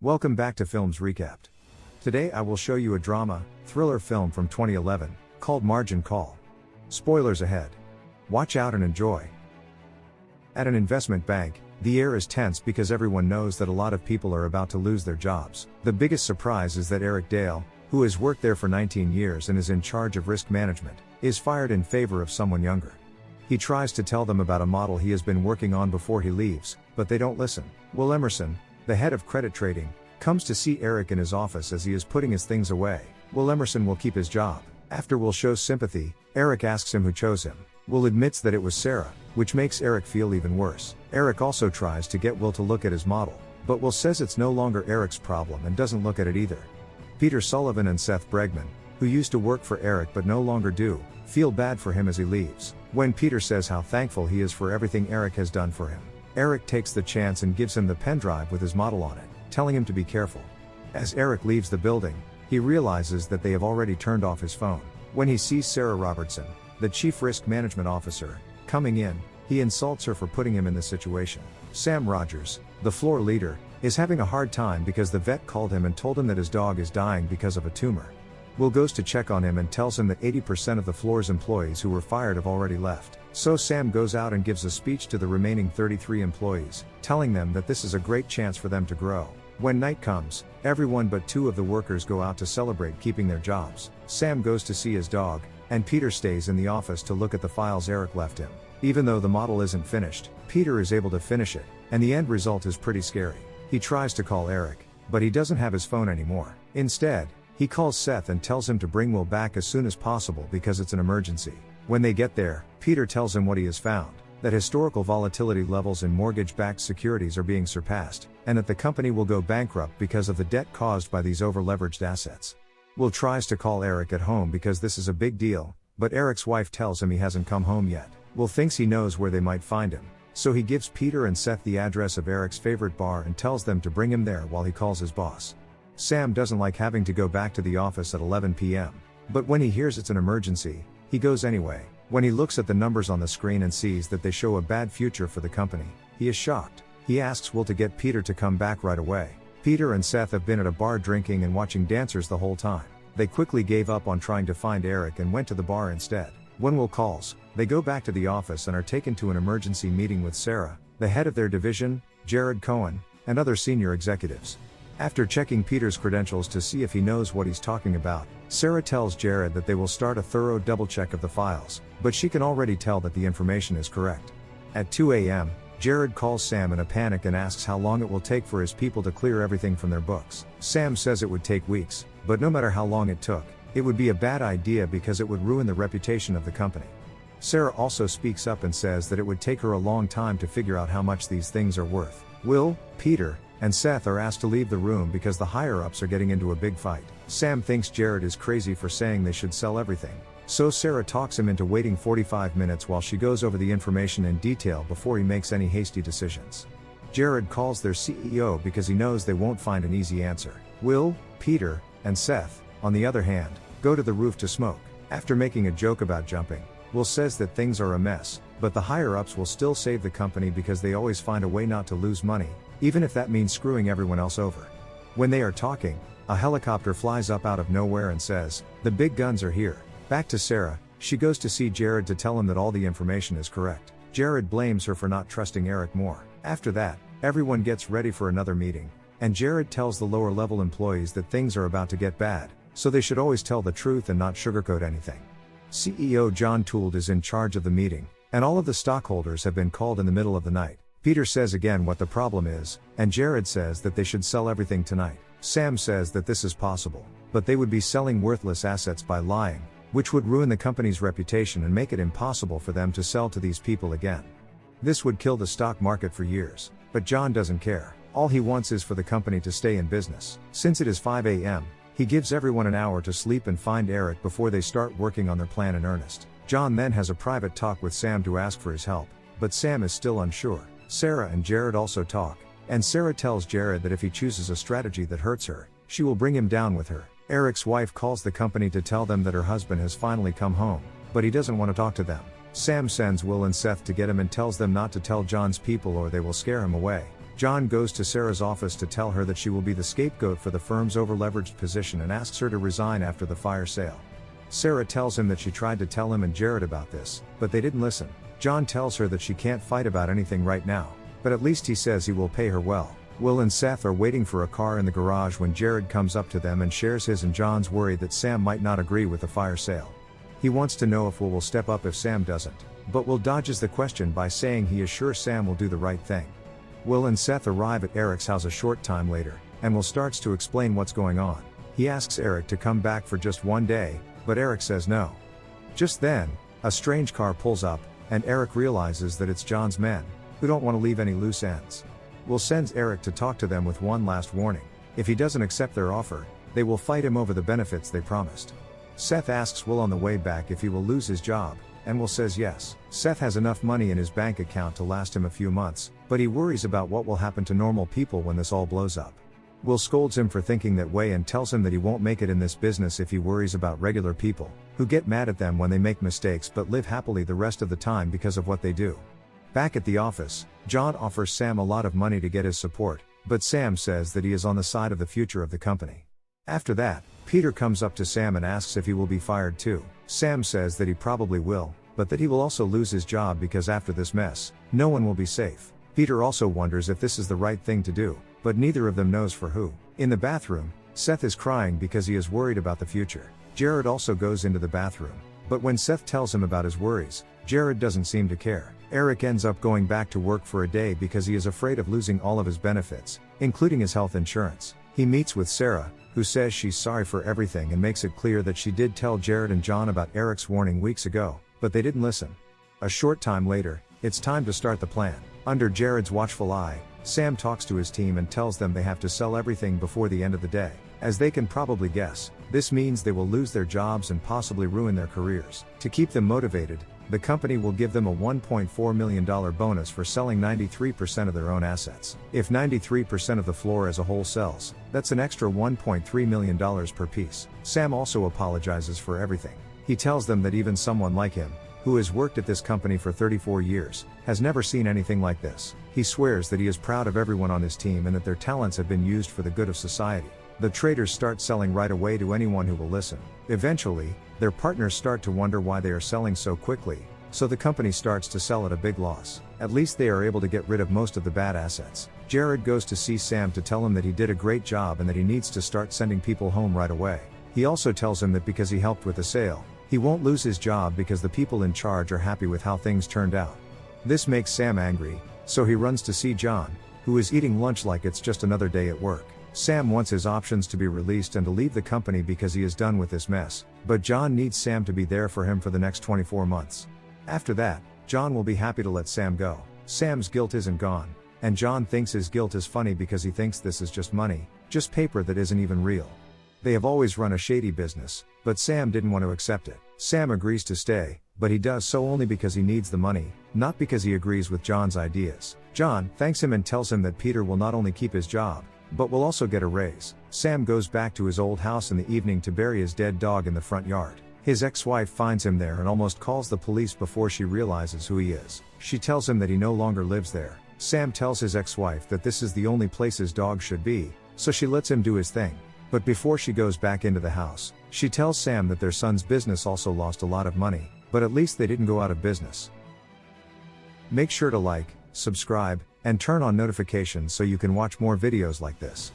Welcome back to Films Recapped. Today I will show you a drama, thriller film from 2011, called Margin Call. Spoilers ahead. Watch out and enjoy. At an investment bank, the air is tense because everyone knows that a lot of people are about to lose their jobs. The biggest surprise is that Eric Dale, who has worked there for 19 years and is in charge of risk management, is fired in favor of someone younger. He tries to tell them about a model he has been working on before he leaves, but they don't listen. Will Emerson, the head of credit trading, comes to see Eric in his office as he is putting his things away. Will Emerson will keep his job. After Will shows sympathy, Eric asks him who chose him. Will admits that it was Sarah, which makes Eric feel even worse. Eric also tries to get Will to look at his model, but Will says it's no longer Eric's problem and doesn't look at it either. Peter Sullivan and Seth Bregman, who used to work for Eric but no longer do, feel bad for him as he leaves. When Peter says how thankful he is for everything Eric has done for him, Eric takes the chance and gives him the pen drive with his model on it, telling him to be careful. As Eric leaves the building, he realizes that they have already turned off his phone. When he sees Sarah Robertson, the chief risk management officer, coming in, he insults her for putting him in this situation. Sam Rogers, the floor leader, is having a hard time because the vet called him and told him that his dog is dying because of a tumor. Will goes to check on him and tells him that 80% of the floor's employees who were fired have already left. So Sam goes out and gives a speech to the remaining 33 employees, telling them that this is a great chance for them to grow. When night comes, everyone but 2 of the workers go out to celebrate keeping their jobs. Sam goes to see his dog, and Peter stays in the office to look at the files Eric left him. Even though the model isn't finished, Peter is able to finish it, and the end result is pretty scary. He tries to call Eric, but he doesn't have his phone anymore. Instead, he calls Seth and tells him to bring Will back as soon as possible because it's an emergency. When they get there, Peter tells him what he has found, that historical volatility levels in mortgage-backed securities are being surpassed, and that the company will go bankrupt because of the debt caused by these over-leveraged assets. Will tries to call Eric at home because this is a big deal, but Eric's wife tells him he hasn't come home yet. Will thinks he knows where they might find him, so he gives Peter and Seth the address of Eric's favorite bar and tells them to bring him there while he calls his boss. Sam doesn't like having to go back to the office at 11 p.m., but when he hears it's an emergency, he goes anyway. When he looks at the numbers on the screen and sees that they show a bad future for the company, he is shocked. He asks Will to get Peter to come back right away. Peter and Seth have been at a bar drinking and watching dancers the whole time. They quickly gave up on trying to find Eric and went to the bar instead. When Will calls, they go back to the office and are taken to an emergency meeting with Sarah, the head of their division, Jared Cohen, and other senior executives. After checking Peter's credentials to see if he knows what he's talking about, Sarah tells Jared that they will start a thorough double check of the files, but she can already tell that the information is correct. At 2 a.m., Jared calls Sam in a panic and asks how long it will take for his people to clear everything from their books. Sam says it would take weeks, but no matter how long it took, it would be a bad idea because it would ruin the reputation of the company. Sarah also speaks up and says that it would take her a long time to figure out how much these things are worth. Will, Peter, and Seth are asked to leave the room because the higher-ups are getting into a big fight. Sam thinks Jared is crazy for saying they should sell everything, so Sarah talks him into waiting 45 minutes while she goes over the information in detail before he makes any hasty decisions. Jared calls their CEO because he knows they won't find an easy answer. Will, Peter, and Seth, on the other hand, go to the roof to smoke. After making a joke about jumping, Will says that things are a mess, but the higher-ups will still save the company because they always find a way not to lose money, even if that means screwing everyone else over. When they are talking, a helicopter flies up out of nowhere and says, "The big guns are here." Back to Sarah, she goes to see Jared to tell him that all the information is correct. Jared blames her for not trusting Eric more. After that, everyone gets ready for another meeting, and Jared tells the lower-level employees that things are about to get bad, so they should always tell the truth and not sugarcoat anything. CEO John Tould is in charge of the meeting, and all of the stockholders have been called in the middle of the night. Peter says again what the problem is, and Jared says that they should sell everything tonight. Sam says that this is possible, but they would be selling worthless assets by lying, which would ruin the company's reputation and make it impossible for them to sell to these people again. This would kill the stock market for years, but John doesn't care. All he wants is for the company to stay in business. Since it is 5 a.m., he gives everyone an hour to sleep and find Eric before they start working on their plan in earnest. John then has a private talk with Sam to ask for his help, but Sam is still unsure. Sarah and Jared also talk, and Sarah tells Jared that if he chooses a strategy that hurts her, she will bring him down with her. Eric's wife calls the company to tell them that her husband has finally come home, but he doesn't want to talk to them. Sam sends Will and Seth to get him and tells them not to tell John's people or they will scare him away. John goes to Sarah's office to tell her that she will be the scapegoat for the firm's over-leveraged position and asks her to resign after the fire sale. Sarah tells him that she tried to tell him and Jared about this, but they didn't listen. John tells her that she can't fight about anything right now, but at least he says he will pay her well. Will and Seth are waiting for a car in the garage when Jared comes up to them and shares his and John's worry that Sam might not agree with the fire sale. He wants to know if Will step up if Sam doesn't, but Will dodges the question by saying he is sure Sam will do the right thing. Will and Seth arrive at Eric's house a short time later, and Will starts to explain what's going on. He asks Eric to come back for just one day, but Eric says no. Just then, a strange car pulls up, and Eric realizes that it's John's men, who don't want to leave any loose ends. Will sends Eric to talk to them with one last warning. If he doesn't accept their offer, they will fight him over the benefits they promised. Seth asks Will on the way back if he will lose his job, and Will says yes. Seth has enough money in his bank account to last him a few months, but he worries about what will happen to normal people when this all blows up. Will scolds him for thinking that way and tells him that he won't make it in this business if he worries about regular people, who get mad at them when they make mistakes but live happily the rest of the time because of what they do. Back at the office, John offers Sam a lot of money to get his support, but Sam says that he is on the side of the future of the company. After that, Peter comes up to Sam and asks if he will be fired too. Sam says that he probably will, but that he will also lose his job because after this mess, no one will be safe. Peter also wonders if this is the right thing to do, but neither of them knows for who. In the bathroom, Seth is crying because he is worried about the future. Jared also goes into the bathroom, but when Seth tells him about his worries, Jared doesn't seem to care. Eric ends up going back to work for a day because he is afraid of losing all of his benefits, including his health insurance. He meets with Sarah, who says she's sorry for everything and makes it clear that she did tell Jared and John about Eric's warning weeks ago, but they didn't listen. A short time later, it's time to start the plan. Under Jared's watchful eye, Sam talks to his team and tells them they have to sell everything before the end of the day. As they can probably guess, this means they will lose their jobs and possibly ruin their careers. To keep them motivated, the company will give them a $1.4 million bonus for selling 93% of their own assets. If 93% of the floor as a whole sells, that's an extra $1.3 million per piece. Sam also apologizes for everything. He tells them that even someone like him, who has worked at this company for 34 years, has never seen anything like this. He swears that he is proud of everyone on his team and that their talents have been used for the good of society. The traders start selling right away to anyone who will listen. Eventually, their partners start to wonder why they are selling so quickly, so the company starts to sell at a big loss. At least they are able to get rid of most of the bad assets. Jared goes to see Sam to tell him that he did a great job and that he needs to start sending people home right away. He also tells him that because he helped with the sale, he won't lose his job because the people in charge are happy with how things turned out. This makes Sam angry, so he runs to see John, who is eating lunch like it's just another day at work. Sam wants his options to be released and to leave the company because he is done with this mess, but John needs Sam to be there for him for the next 24 months. After that, John will be happy to let Sam go. Sam's guilt isn't gone, and John thinks his guilt is funny because he thinks this is just money, just paper that isn't even real. They have always run a shady business, but Sam didn't want to accept it. Sam agrees to stay, but he does so only because he needs the money, not because he agrees with John's ideas. John thanks him and tells him that Peter will not only keep his job, but will also get a raise. Sam goes back to his old house in the evening to bury his dead dog in the front yard. His ex-wife finds him there and almost calls the police before she realizes who he is. She tells him that he no longer lives there. Sam tells his ex-wife that this is the only place his dog should be, so she lets him do his thing. But before she goes back into the house, she tells Sam that their son's business also lost a lot of money, but at least they didn't go out of business. Make sure to like, subscribe, and turn on notifications so you can watch more videos like this.